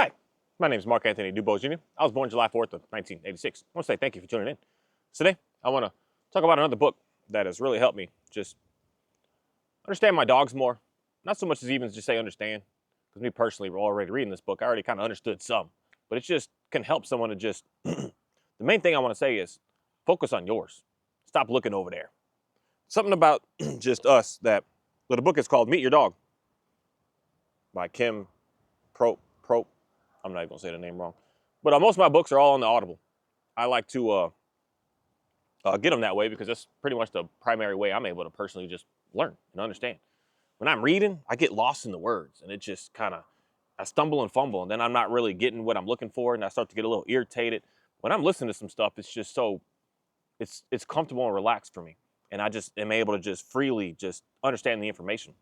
Hi, my name is Mark Anthony Dubose Jr. I was born July 4th of 1986. I want to say thank you for tuning in. Today, I want to talk about another book that has really helped me just understand my dogs more. Not so much as even just say understand, because me personally, we're already reading this book. I already kind of understood some, but it just can help someone to just, the main thing I want to say is focus on yours. Stop looking over there. Something about just us that, well, the book is called Meet Your Dog by Kim Pro. I'm not even gonna say the name wrong, but most of my books are all on the Audible. I like to get them that way because that's pretty much the primary way I'm able to personally just learn and understand. When I'm reading, I get lost in the words, and it just kind of I stumble and fumble, and then I'm not really getting what I'm looking for, and I start to get a little irritated. When I'm listening to some stuff, it's just so it's comfortable and relaxed for me, and I just am able to just freely just understand the information.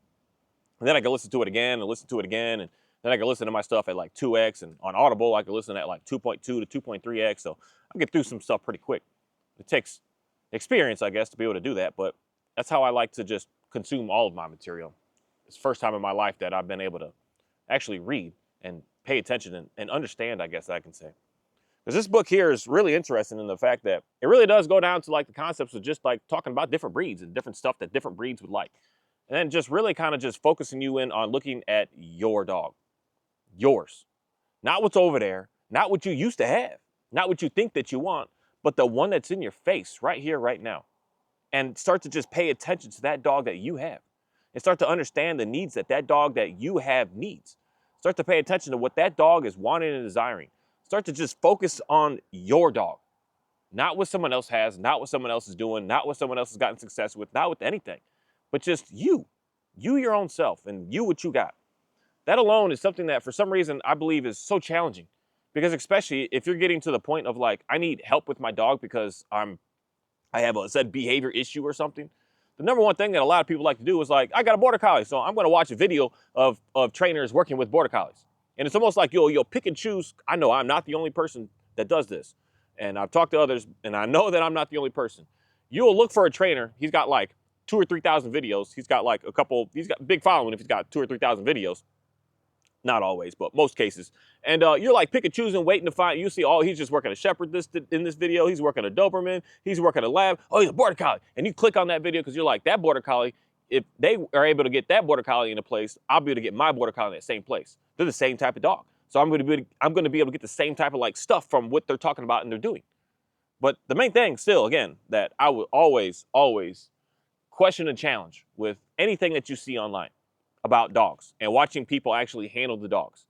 And then I can listen to it again and listen to it again, and then I can listen to my stuff at like 2x, and on Audible I can listen at like 2.2 to 2.3x. So I get through some stuff pretty quick. It takes experience, I guess, to be able to do that, but that's how I like to just consume all of my material. It's the first time in my life that I've been able to actually read and pay attention and understand, I guess I can say. Because this book here is really interesting in the fact that it really does go down to like the concepts of just like talking about different breeds and different stuff that different breeds would like. And then just really kind of just focusing you in on looking at your dog. Yours. Not what's over there, not what you used to have, not what you think that you want, but the one that's in your face right here, right now. And start to just pay attention to that dog that you have. And start to understand the needs that that dog that you have needs. Start to pay attention to what that dog is wanting and desiring. Start to just focus on your dog. Not what someone else has, not what someone else is doing, not what someone else has gotten success with, not with anything. But just you. You, your own self, and you, what you got. That alone is something that for some reason I believe is so challenging, because especially if you're getting to the point of like, I need help with my dog because I have a said behavior issue or something. The number one thing that a lot of people like to do is like, I got a border collie, so I'm going to watch a video of trainers working with border collies. And it's almost like you'll pick and choose. I know I'm not the only person that does this. And I've talked to others, and I know that I'm not the only person. You'll look for a trainer. He's got like 2,000 or 3,000 videos. He's got like he's got a big following if he's got 2,000 or 3,000 videos. Not always, but most cases. And you're like pick and choosing, waiting to find. You see, oh, he's just working a shepherd in this video. He's working a Doberman. He's working a lab. Oh, he's a border collie. And you click on that video because you're like, that border collie, if they are able to get that border collie in a place, I'll be able to get my border collie in that same place. They're the same type of dog. So I'm going to be able to get the same type of like stuff from what they're talking about and they're doing. But the main thing still, again, that I would always question and challenge with anything that you see online about dogs and watching people actually handle the dogs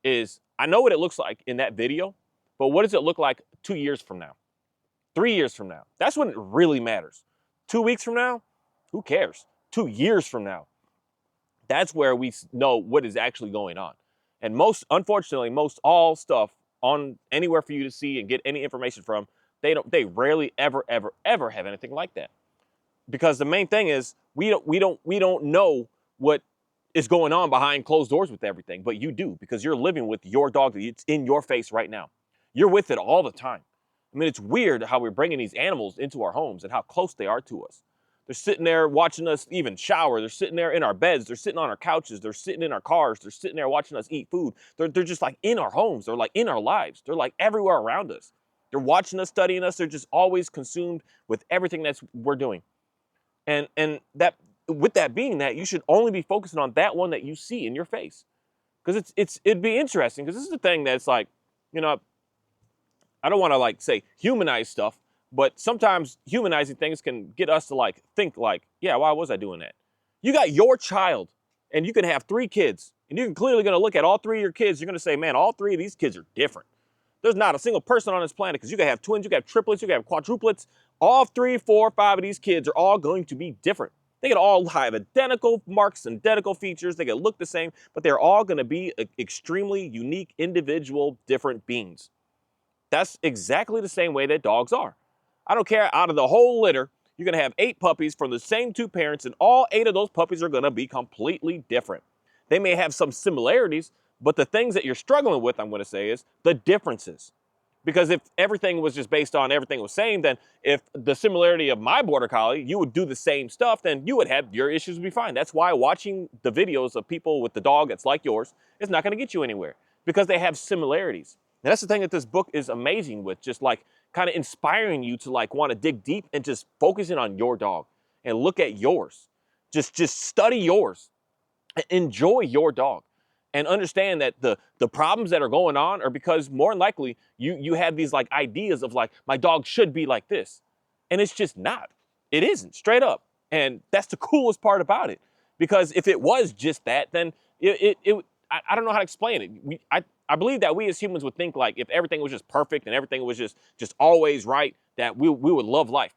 is, I know what it looks like in that video, but what does it look like 2 years from now, 3 years from now? That's when it really matters. 2 weeks from now, who cares? 2 years from now, that's where we know what is actually going on. And unfortunately, most all stuff on anywhere for you to see and get any information from, they rarely ever have anything like that. Because the main thing is we don't know what is going on behind closed doors with everything, but you do, because you're living with your dog. It's in your face right now. You're with it all the time. I mean, it's weird how we're bringing these animals into our homes and how close they are to us. They're sitting there watching us even shower. They're sitting there in our beds. They're sitting on our couches. They're sitting in our cars. They're sitting there watching us eat food. They're just like in our homes. They're like in our lives. They're like everywhere around us. They're watching us, studying us. They're just always consumed with everything we're doing. And that, with that being that, you should only be focusing on that one that you see in your face. Because it'd be interesting, because this is the thing that's like, you know, I don't want to like say humanize stuff, but sometimes humanizing things can get us to like think like, yeah, why was I doing that? You got your child and you can have 3 kids, and you're clearly going to look at all 3 of your kids. You're going to say, man, all 3 of these kids are different. There's not a single person on this planet, because you can have twins, you can have triplets, you can have quadruplets. All 3, 4, 5 of these kids are all going to be different. They can all have identical marks and identical features. They can look the same, but they're all going to be extremely unique, individual, different beings. That's exactly the same way that dogs are. I don't care, out of the whole litter, you're going to have 8 puppies from the same 2 parents, and all 8 of those puppies are going to be completely different. They may have some similarities, but the things that you're struggling with, I'm going to say, is the differences. Because if everything was just based on everything was same, then if the similarity of my border collie, you would do the same stuff, then you would have, your issues would be fine. That's why watching the videos of people with the dog that's like yours is not going to get you anywhere. because they have similarities. And that's the thing that this book is amazing with, just like kind of inspiring you to like want to dig deep and just focusing on your dog and look at yours. Just study yours. Enjoy your dog and understand that the problems that are going on are because more than likely you have these like ideas of like, my dog should be like this. And it's just not. It isn't, straight up. And that's the coolest part about it. Because if it was just that, then I don't know how to explain it. I believe that we as humans would think like if everything was just perfect and everything was just always right, that we would love life.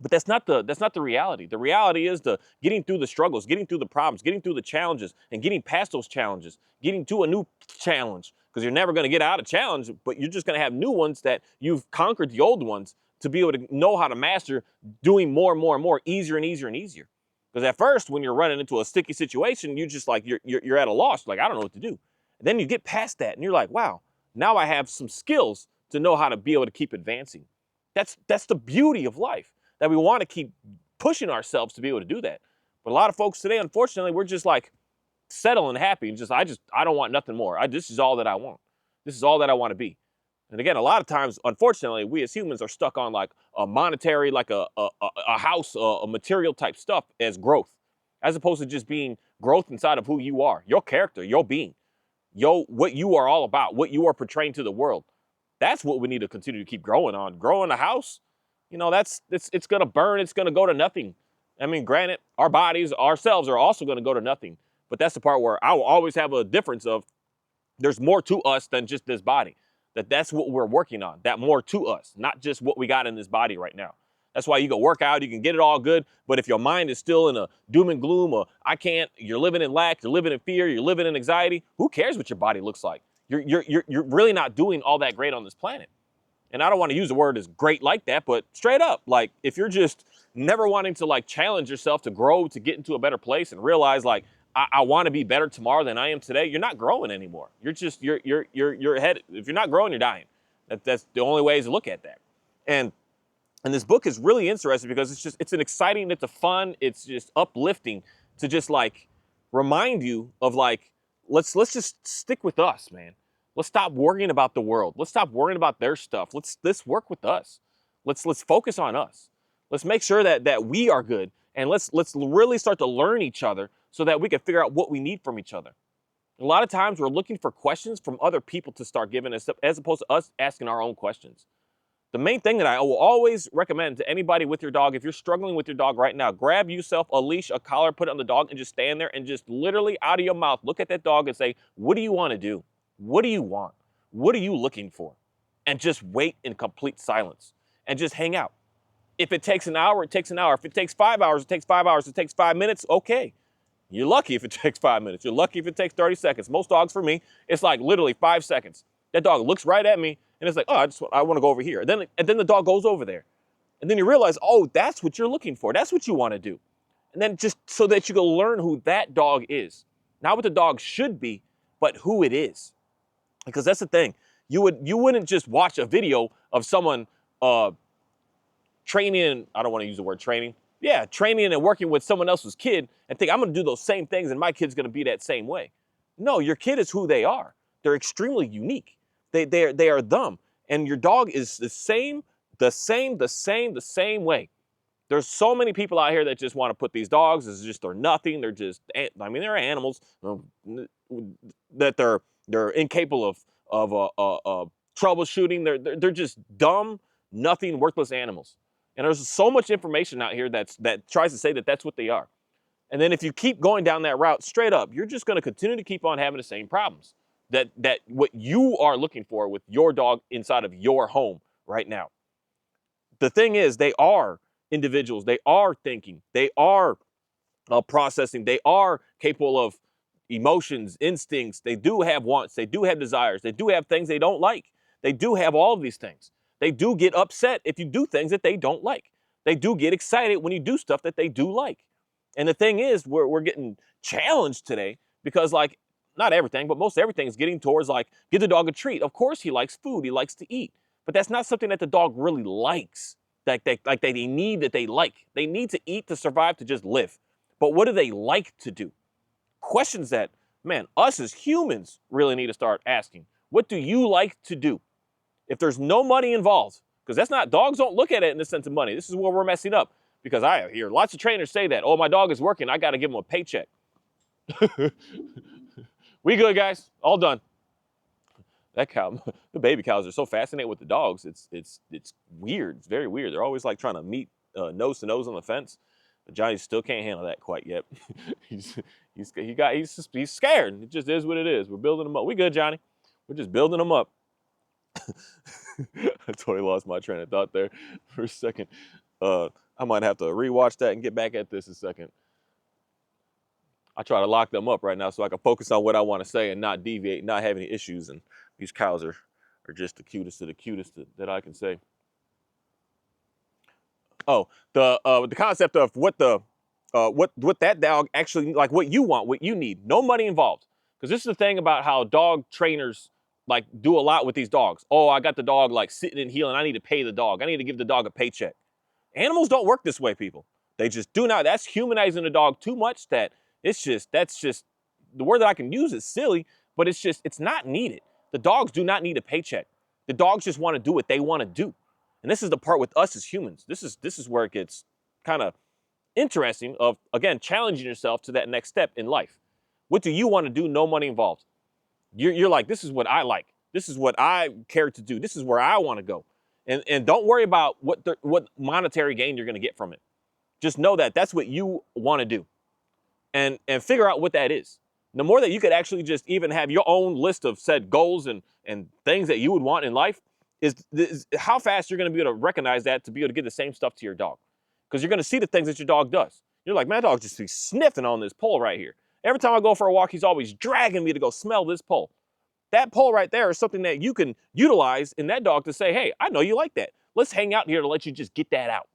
But that's not the reality. The reality is the getting through the struggles, getting through the problems, getting through the challenges, and getting past those challenges, getting to a new challenge. Because you're never going to get out of challenge, but you're just going to have new ones that you've conquered the old ones to be able to know how to master doing more and more and more, easier and easier and easier. Because at first, when you're running into a sticky situation, you just like you're at a loss. Like, I don't know what to do. And then you get past that, and you're like, wow, now I have some skills to know how to be able to keep advancing. That's the beauty of life. That we want to keep pushing ourselves to be able to do that. But a lot of folks today, unfortunately, we're just like settling happy and I don't want nothing more. This is all that I want. This is all that I want to be. And again, a lot of times, unfortunately, we as humans are stuck on like a monetary, like a house, a material type stuff as growth, as opposed to just being growth inside of who you are, your character, your being, what you are all about, what you are portraying to the world. That's what we need to continue to keep growing on. Growing a house, you know, it's going to burn. It's going to go to nothing. I mean, granted, our bodies, ourselves are also going to go to nothing. But that's the part where I will always have a difference of there's more to us than just this body. That's what we're working on, that more to us, not just what we got in this body right now. That's why you can work out, you can get it all good. But if your mind is still in a doom and gloom or I can't, you're living in lack, you're living in fear, you're living in anxiety, who cares what your body looks like? You're really not doing all that great on this planet. And I don't want to use the word as great like that, but straight up, like if you're just never wanting to like challenge yourself to grow, to get into a better place and realize like, I want to be better tomorrow than I am today, you're not growing anymore. You're headed. If you're not growing, you're dying. That's the only way to look at that. And this book is really interesting because it's an exciting, it's a fun, it's just uplifting to just like remind you of like, let's just stick with us, man. Let's stop worrying about the world. Let's stop worrying about their stuff. Let's work with us. Let's focus on us. Let's make sure that we are good, and let's really start to learn each other so that we can figure out what we need from each other. A lot of times we're looking for questions from other people to start giving us stuff as opposed to us asking our own questions. The main thing that I will always recommend to anybody with your dog, if you're struggling with your dog right now, grab yourself a leash, a collar, put it on the dog, and just stand there and just literally out of your mouth, look at that dog and say, what do you want to do? What do you want? What are you looking for? And just wait in complete silence and just hang out. If it takes an hour, it takes an hour. If it takes 5 hours, it takes 5 hours. If it takes 5 minutes, okay. You're lucky if it takes 5 minutes. You're lucky if it takes 30 seconds. Most dogs for me, it's like literally 5 seconds. That dog looks right at me and it's like, oh, I want to go over here. And then the dog goes over there. And then you realize, oh, that's what you're looking for. That's what you want to do. And then just so that you can learn who that dog is. Not what the dog should be, but who it is. Because that's the thing. You wouldn't just watch a video of someone training, I don't want to use the word training. Yeah, training and working with someone else's kid and think I'm going to do those same things and my kid's going to be that same way. No, your kid is who they are. They're extremely unique. They are them. And your dog is the same way. There's so many people out here that just want to put these dogs as just they're nothing. They're just, I mean, they're animals that they're incapable of troubleshooting. They're just dumb, nothing, worthless animals. And there's so much information out here that tries to say that that's what they are. And then if you keep going down that route straight up, you're just going to continue to keep on having the same problems that what you are looking for with your dog inside of your home right now. The thing is, they are individuals. They are thinking. They are processing. They are capable of emotions, instincts. They do have wants. They do have desires. They do have things they don't like. They do have all of these things. They do get upset if you do things that they don't like. They do get excited when you do stuff that they do like. And the thing is, we're getting challenged today because, like, not everything, but most everything is getting towards, like, give the dog a treat. Of course he likes food. He likes to eat. But that's not something that the dog really likes, that they need, that they like. They need to eat to survive, to just live. But what do they like to do? Questions that man, us as humans really need to start asking, what do you like to do? If there's no money involved, because that's not, dogs don't look at it in the sense of money. This is where we're messing up, because I hear lots of trainers say that, oh, my dog is working, I got to give him a paycheck. We good, guys, all done. That cow, the baby cows are so fascinated with the dogs. It's weird. It's very weird. They're always like trying to meet nose to nose on the fence. But Johnny still can't handle that quite yet. he's scared. It just is what it is. We're building him up. We good, Johnny. We're just building him up. I totally lost my train of thought there for a second. I might have to rewatch that and get back at this a second. I try to lock them up right now so I can focus on what I want to say and not deviate, not have any issues. And these cows are just the cutest of the cutest that I can say. Oh, the concept of what that dog actually, like what you want, what you need, no money involved. Because this is the thing about how dog trainers like do a lot with these dogs. Oh, I got the dog like sitting and healing. I need to pay the dog. I need to give the dog a paycheck. Animals don't work this way, people. They just do not. That's humanizing the dog too much that that's just, the word that I can use is silly, but it's not needed. The dogs do not need a paycheck. The dogs just want to do what they want to do. And this is the part with us as humans. This is where it gets kind of interesting of, again, challenging yourself to that next step in life. What do you want to do? No money involved. You're like, this is what I like. This is what I care to do. This is where I want to go. And don't worry about what monetary gain you're going to get from it. Just know that that's what you want to do. And figure out what that is. The more that you could actually just even have your own list of said goals and things that you would want in life is how fast you're going to be able to recognize that to be able to give the same stuff to your dog. Because you're going to see the things that your dog does. You're like, man, that dog just be sniffing on this pole right here. Every time I go for a walk, he's always dragging me to go smell this pole. That pole right there is something that you can utilize in that dog to say, hey, I know you like that. Let's hang out here to let you just get that out.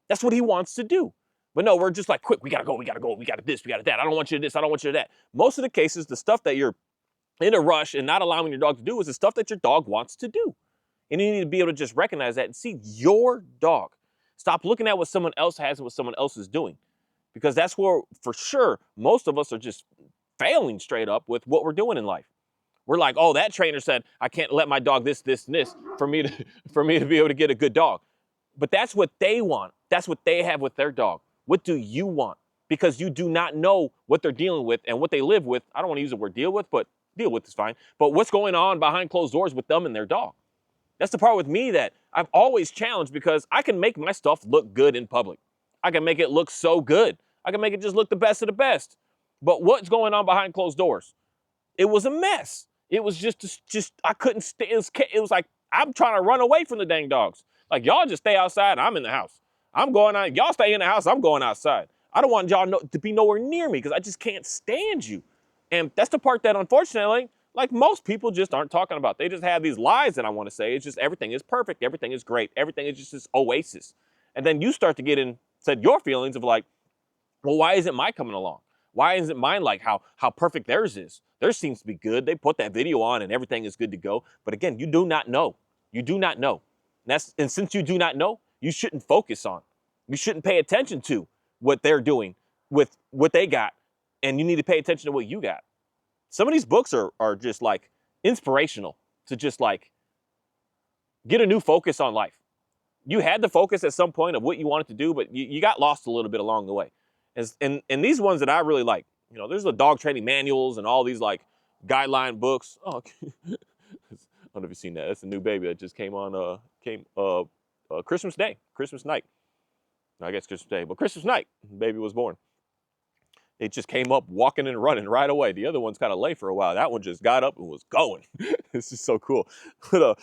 That's what he wants to do. But no, we're just like, quick, we gotta go, we got this, we got that. I don't want you to this, I don't want you to that. Most of the cases, the stuff that you're in a rush and not allowing your dog to do is the stuff that your dog wants to do. And you need to be able to just recognize that and see your dog. Stop looking at what someone else has and what someone else is doing. Because that's where, for sure, most of us are just failing straight up with what we're doing in life. We're like, oh, that trainer said, I can't let my dog this, and this for me to be able to get a good dog. But that's what they want. That's what they have with their dog. What do you want? Because you do not know what they're dealing with and what they live with. I don't want to use the word deal with, but deal with is fine. But what's going on behind closed doors with them and their dog? That's the part with me that I've always challenged, because I can make my stuff look good in public. I can make it look so good. I can make it just look the best of the best. But what's going on behind closed doors? It was a mess. It was just I couldn't stay. It was like I'm trying to run away from the dang dogs. Like, y'all just stay outside. I'm in the house. I'm going out. Y'all stay in the house. I'm going outside. I don't want y'all to be nowhere near me because I just can't stand you. And that's the part that, unfortunately, like most people just aren't talking about. They just have these lies that I want to say. It's just everything is perfect. Everything is great. Everything is just this oasis. And then you start to get in, said your feelings of like, well, why isn't mine coming along? Why isn't mine like how perfect theirs is? Theirs seems to be good. They put that video on and everything is good to go. But again, you do not know. You do not know. And since you do not know, you shouldn't focus on. You shouldn't pay attention to what they're doing with what they got. And you need to pay attention to what you got. Some of these books are just like inspirational to just like get a new focus on life. You had the focus at some point of what you wanted to do, but you got lost a little bit along the way. And these ones that I really like, you know, there's the dog training manuals and all these like guideline books. Oh, I don't know if you've seen that. That's a new baby that just came on, Christmas Day, Christmas night. I guess Christmas Day, but Christmas night, baby was born. It just came up walking and running right away. The other one's kind of late for a while. That one just got up and was going. This is so cool. But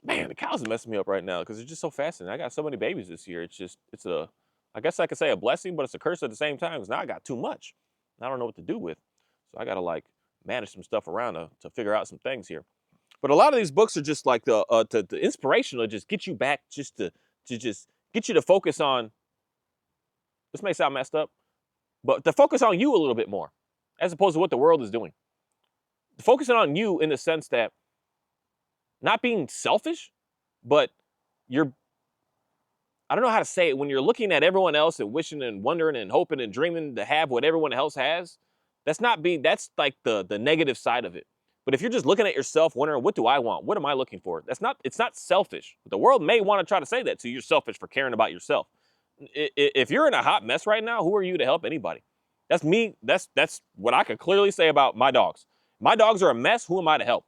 man, the cows are messing me up right now because it's just so fascinating. I got so many babies this year. I guess I could say a blessing, but it's a curse at the same time because now I got too much. I don't know what to do with. So I got to like manage some stuff around to figure out some things here. But a lot of these books are just like the inspirational, just get you back just to just get you to focus on, this may sound messed up, but to focus on you a little bit more as opposed to what the world is doing. Focusing on you in the sense that not being selfish, but I don't know how to say it, when you're looking at everyone else and wishing and wondering and hoping and dreaming to have what everyone else has, That's like the negative side of it. But if you're just looking at yourself wondering, what do I want? What am I looking for? It's not selfish. The world may want to try to say that to you. You're selfish for caring about yourself. If you're in a hot mess right now, who are you to help anybody? That's me. That's what I could clearly say about my dogs. My dogs are a mess. Who am I to help?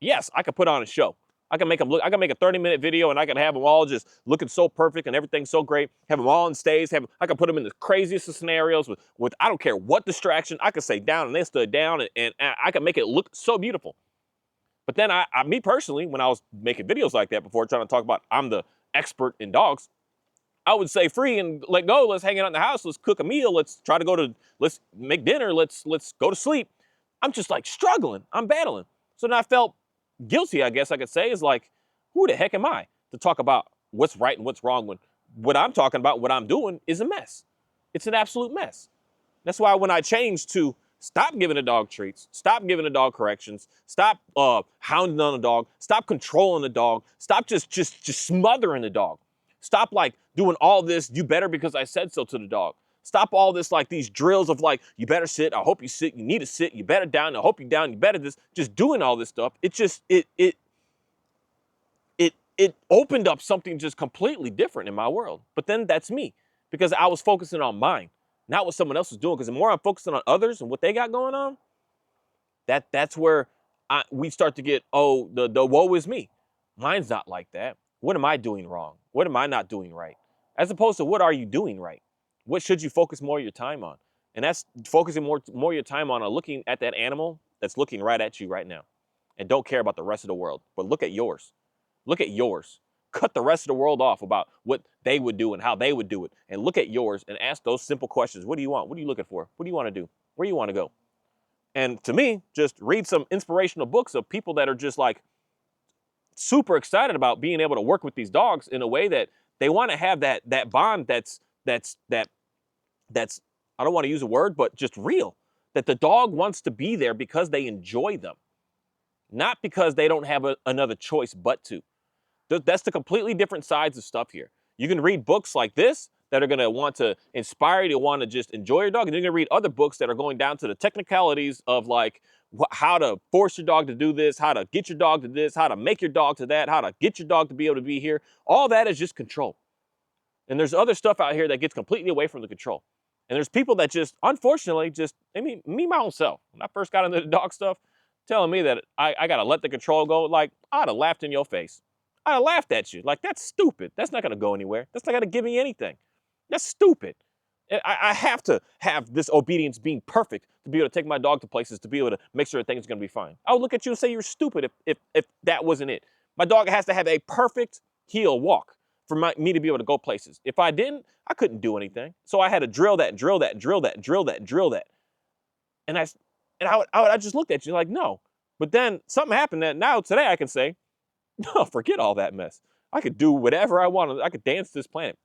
Yes, I could put on a show. I can make them look. I can make a 30-minute video, and I can have them all just looking so perfect and everything's so great. Have them all on stage. I can put them in the craziest of scenarios with I don't care what distraction. I could say down, and they stood down, and I can make it look so beautiful. But then me personally, when I was making videos like that before, trying to talk about I'm the expert in dogs, I would say free and let go. Let's hang out in the house. Let's cook a meal. Let's make dinner. Let's go to sleep. I'm just like struggling. I'm battling. So then I felt guilty, I guess I could say, is like, who the heck am I to talk about what's right and what's wrong when what I'm talking about, what I'm doing is a mess. It's an absolute mess. That's why when I changed to stop giving a dog treats, stop giving a dog corrections, stop hounding on a dog, stop controlling the dog, stop just smothering the dog. Stop like doing all this, you better because I said so to the dog. Stop all this like these drills of like, you better sit, I hope you sit, you need to sit, you better down, I hope you down, you better this. Just doing all this stuff, it opened up something just completely different in my world. But then that's me because I was focusing on mine, not what someone else was doing. Because the more I'm focusing on others and what they got going on, that's where we start to get, oh, the woe is me. Mine's not like that. What am I doing wrong? What am I not doing right? As opposed to what are you doing right? What should you focus more of your time on? And that's focusing more of your time on looking at that animal that's looking right at you right now. And don't care about the rest of the world, but look at yours. Look at yours. Cut the rest of the world off about what they would do and how they would do it. And look at yours and ask those simple questions. What do you want? What are you looking for? What do you want to do? Where do you want to go? And to me, just read some inspirational books of people that are just like super excited about being able to work with these dogs in a way that they want to have that bond that's I don't want to use a word, but just real. That the dog wants to be there because they enjoy them, not because they don't have another choice but to. That's the completely different sides of stuff here. You can read books like this that are going to want to inspire you to want to just enjoy your dog. And you're going to read other books that are going down to the technicalities of like how to force your dog to do this, how to get your dog to this, how to make your dog to that, how to get your dog to be able to be here. All that is just control. And there's other stuff out here that gets completely away from the control. And there's people that just, unfortunately, me, my own self, when I first got into the dog stuff, telling me that I got to let the control go, like, I'd have laughed in your face. I'd have laughed at you. Like, that's stupid. That's not going to go anywhere. That's not going to give me anything. That's stupid. I have to have this obedience being perfect to be able to take my dog to places, to be able to make sure that things are going to be fine. I would look at you and say you're stupid if that wasn't it. My dog has to have a perfect heel walk for me to be able to go places. If I didn't, I couldn't do anything. So I had to drill that, drill that, drill that, drill that, drill that. And I just looked at you like, no. But then something happened that now today I can say, no, forget all that mess. I could do whatever I want. I could dance this planet.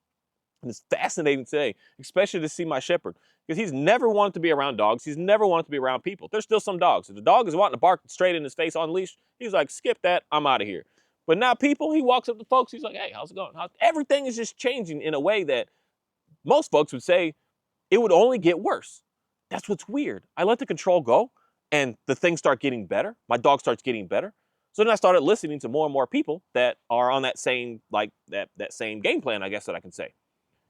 And it's fascinating today, especially to see my shepherd, because he's never wanted to be around dogs. He's never wanted to be around people. There's still some dogs. If the dog is wanting to bark straight in his face on leash, he's like, skip that, I'm out of here. But now people, he walks up to folks, he's like, hey, how's it going? Everything is just changing in a way that most folks would say it would only get worse. That's what's weird. I let the control go and the things start getting better. My dog starts getting better. So then I started listening to more and more people that are on that same, like that same game plan, I guess that I can say.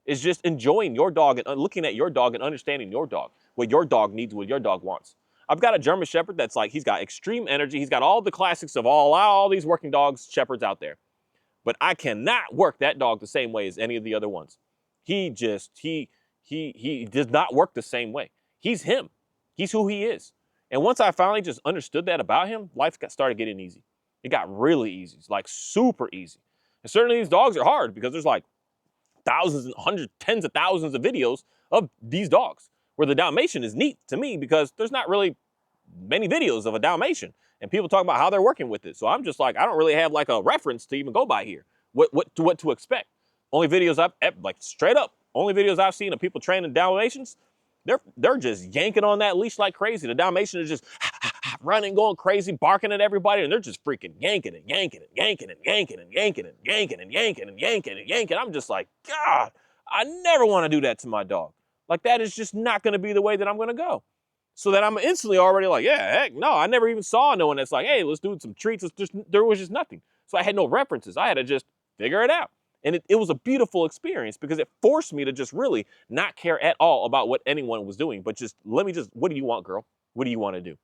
Is just enjoying your dog and looking at your dog and understanding your dog, what your dog needs, what your dog wants. I've got a German Shepherd that's like, he's got extreme energy. He's got all the classics of all these working dogs, Shepherds out there. But I cannot work that dog the same way as any of the other ones. He does not work the same way. He's him. He's who he is. And once I finally just understood that about him, life started getting easy. It got really easy. It's like super easy. And certainly these dogs are hard because there's like thousands and hundreds, tens of thousands of videos of these dogs. Where the Dalmatian is neat to me because there's not really many videos of a Dalmatian. And people talk about how they're working with it. So I'm just like, I don't really have like a reference to even go by here. What to expect. Only videos like straight up, only videos I've seen of people training Dalmatians, they're just yanking on that leash like crazy. The Dalmatian is just running, going crazy, barking at everybody, and they're just freaking yanking and yanking and yanking and yanking and yanking and yanking and yanking and yanking and yanking. I'm just like, God, I never want to do that to my dog. Like that is just not going to be the way that I'm going to go. So that I'm instantly already like, yeah, heck no, I never even saw no one that's like, hey, let's do some treats. There was just nothing. So I had no references. I had to just figure it out. And it was a beautiful experience because it forced me to just really not care at all about what anyone was doing, but just what do you want, girl? What do you want to do?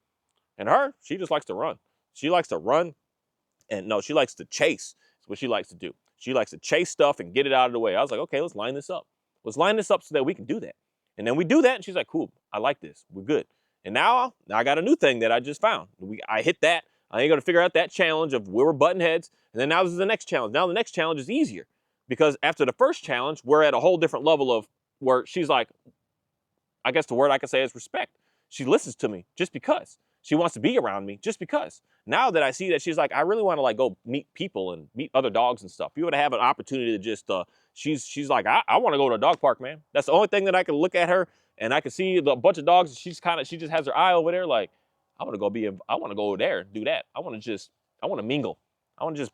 And her, she just likes to run. She likes to run, and no, she likes to chase. That's what she likes to do. She likes to chase stuff and get it out of the way. I was like, okay, let's line this up. Let's line this up so that we can do that. And then we do that, and she's like, cool, I like this. We're good. And now I got a new thing that I just found. I hit that. I ain't gonna figure out that challenge of where we're butting heads. And then now this is the next challenge. Now the next challenge is easier because after the first challenge, we're at a whole different level of where she's like, I guess the word I could say is respect. She listens to me just because. She wants to be around me just because. Now that I see that she's like, I really want to like go meet people and meet other dogs and stuff. You would have an opportunity to just, she's like, I want to go to a dog park, man. That's the only thing that I can look at her and I can see a bunch of dogs. And she just has her eye over there. Like, I want to go over there and do that. I want to mingle. I want to just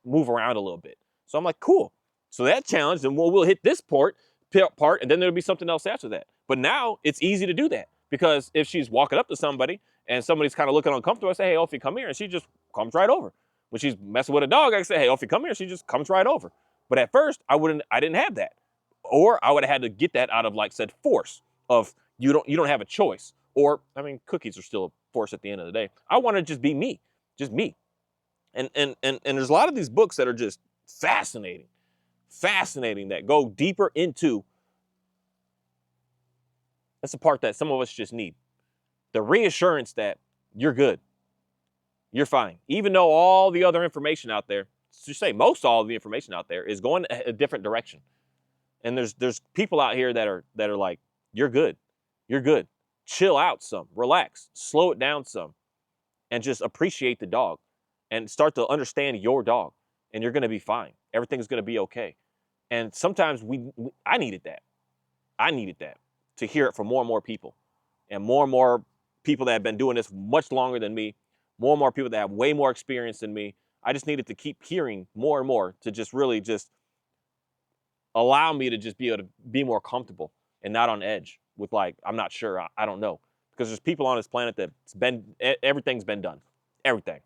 move around a little bit. So I'm like, cool. So that challenge, then we'll hit this part, and then there'll be something else after that. But now it's easy to do that because if she's walking up to somebody and somebody's kind of looking uncomfortable, I say, hey, Ophi, come here. And she just comes right over. When she's messing with a dog, I say, hey, Ophi, come here. She just comes right over. But at first, I didn't have that. Or I would have had to get that out of like said force of you don't have a choice. Or, I mean, cookies are still a force at the end of the day. I want to just be me, just me. And there's a lot of these books that are just fascinating that go deeper into. That's the part that some of us just need. The reassurance that you're good. You're fine. Even though all the other information out there, to say most all of the information out there is going a different direction. And there's people out here that are like, you're good. You're good. Chill out some. Relax. Slow it down some. And just appreciate the dog. And start to understand your dog. And you're going to be fine. Everything's going to be okay. And sometimes I needed that. I needed that. To hear it from more and more people that have been doing this much longer than me, more and more people that have way more experience than me. I just needed to keep hearing more and more to just really just allow me to just be able to be more comfortable and not on edge with like, I'm not sure, I don't know. Because there's people on this planet everything's been done, everything.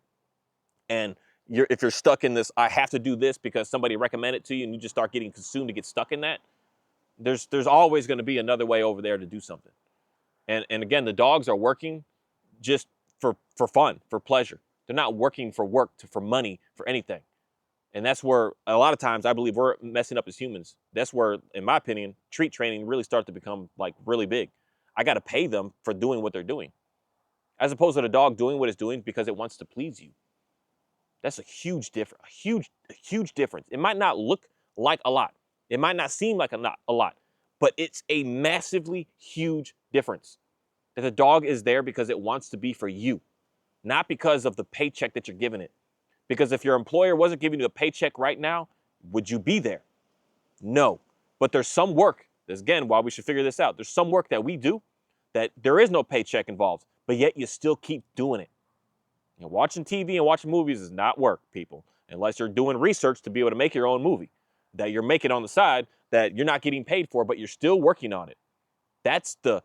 And if you're stuck in this, I have to do this because somebody recommended it to you and you just start getting consumed to get stuck in that, there's always going to be another way over there to do something. And again, the dogs are working just for fun, for pleasure. They're not working for work, for money, for anything. And that's where a lot of times I believe we're messing up as humans. That's where, in my opinion, treat training really starts to become like really big. I got to pay them for doing what they're doing, as opposed to the dog doing what it's doing because it wants to please you. That's a huge difference. A huge difference. It might not look like a lot. It might not seem like a lot, but it's a massively huge difference. That the dog is there because it wants to be for you, not because of the paycheck that you're giving it. Because if your employer wasn't giving you a paycheck right now, would you be there? No. But there's some work, that's again why we should figure this out. There's some work that we do that there is no paycheck involved, but yet you still keep doing it. You know, watching TV and watching movies is not work, people, unless you're doing research to be able to make your own movie that you're making on the side that you're not getting paid for, but you're still working on it. That's the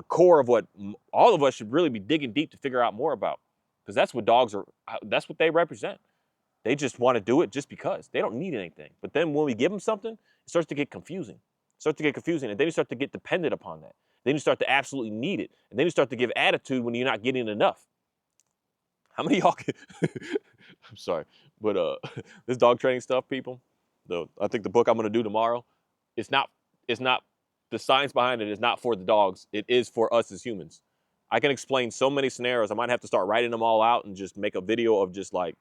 core of what all of us should really be digging deep to figure out more about, because that's what dogs are. That's what they represent. They just want to do it just because. They don't need anything. But then when we give them something, it starts to get confusing. And then you start to get dependent upon that. Then you start to absolutely need it. And then you start to give attitude when you're not getting enough. How many of y'all can... I'm sorry, but this dog training stuff, people, I think the book I'm going to do tomorrow, it's not, the science behind it is not for the dogs. It is for us as humans. I can explain so many scenarios. I might have to start writing them all out and just make a video of just like,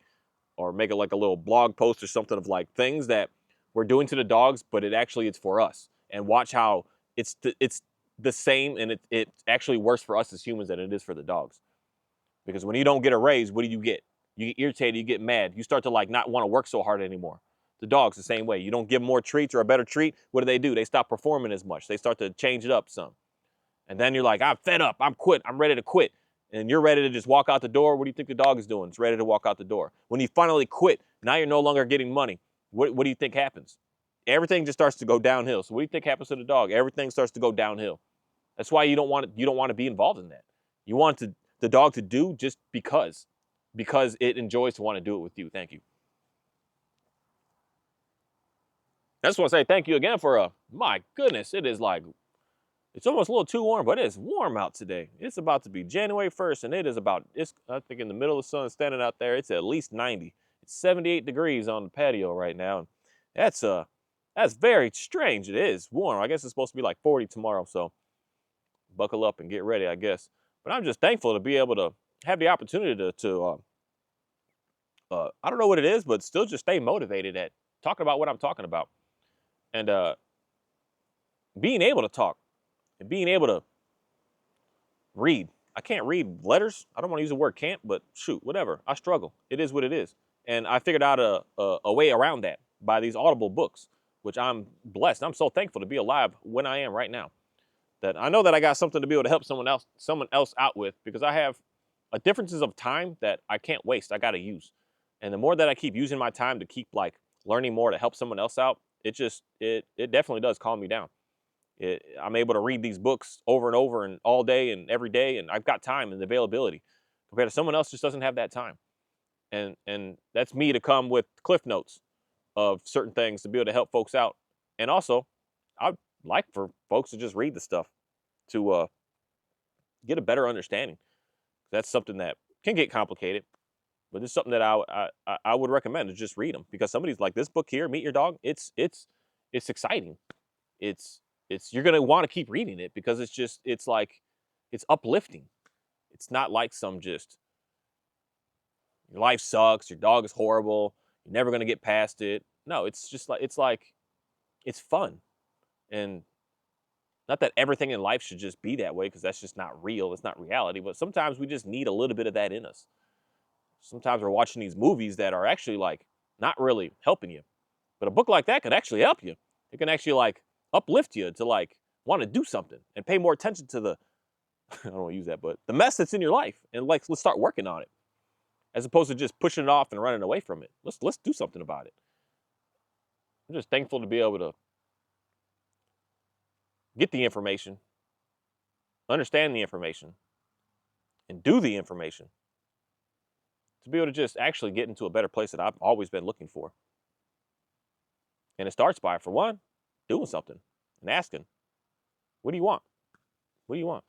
or make it like a little blog post or something of like things that we're doing to the dogs, but it's for us. And watch how it's the same, and it's actually worse for us as humans than it is for the dogs. Because when you don't get a raise, what do? You get irritated, you get mad. You start to like not want to work so hard anymore. The dog's the same way. You don't give them more treats or a better treat, what do? They stop performing as much. They start to change it up some. And then you're like, I'm fed up, I'm ready to quit. And you're ready to just walk out the door. What do you think the dog is doing? It's ready to walk out the door. When you finally quit, now you're no longer getting money. What do you think happens? Everything just starts to go downhill. So what do you think happens to the dog? Everything starts to go downhill. That's why you don't want to be involved in that. You want the dog to do just because it enjoys to want to do it with you. Thank you. I just want to say thank you again for my goodness, it is like, it's almost a little too warm, but it's warm out today. It's about to be January 1st, and it's I think in the middle of the sun standing out there, it's at least 90. It's 78 degrees on the patio right now. And that's very strange. It is warm. I guess it's supposed to be like 40 tomorrow, so buckle up and get ready, I guess. But I'm just thankful to be able to have the opportunity to I don't know what it is, but still just stay motivated at talking about what I'm talking about. And being able to talk and being able to read. I can't read letters. I don't want to use the word can't, but shoot, whatever. I struggle. It is what it is. And I figured out a way around that by these Audible books, which I'm blessed. I'm so thankful to be alive when I am right now. That I know that I got something to be able to help someone else out with, because I have differences of time that I can't waste. I got to use. And the more that I keep using my time to keep like learning more to help someone else out, it definitely does calm me down. I'm able to read these books over and over and all day and every day, and I've got time and availability compared to someone else just doesn't have that time. And that's me to come with cliff notes of certain things to be able to help folks out. And also, I'd like for folks to just read the stuff to get a better understanding. That's something that can get complicated, but it's something that I would recommend to just read them, because somebody's like, this book here, Meet Your Dog, it's exciting. It's you're gonna want to keep reading it because it's like, it's uplifting. It's not like some just, your life sucks, your dog is horrible, you're never gonna get past it. No, it's just like, it's fun. And not that everything in life should just be that way, because that's just not real. It's not reality. But sometimes we just need a little bit of that in us. Sometimes we're watching these movies that are actually like not really helping you. But a book like that could actually help you. It can actually like uplift you to like want to do something and pay more attention to the, I don't want to use that, but the mess that's in your life, and like, let's start working on it, as opposed to just pushing it off and running away from it. Let's do something about it. I'm just thankful to be able to get the information, understand the information, and do the information to be able to just actually get into a better place that I've always been looking for. And it starts by, for one, doing something and asking, what do you want? What do you want?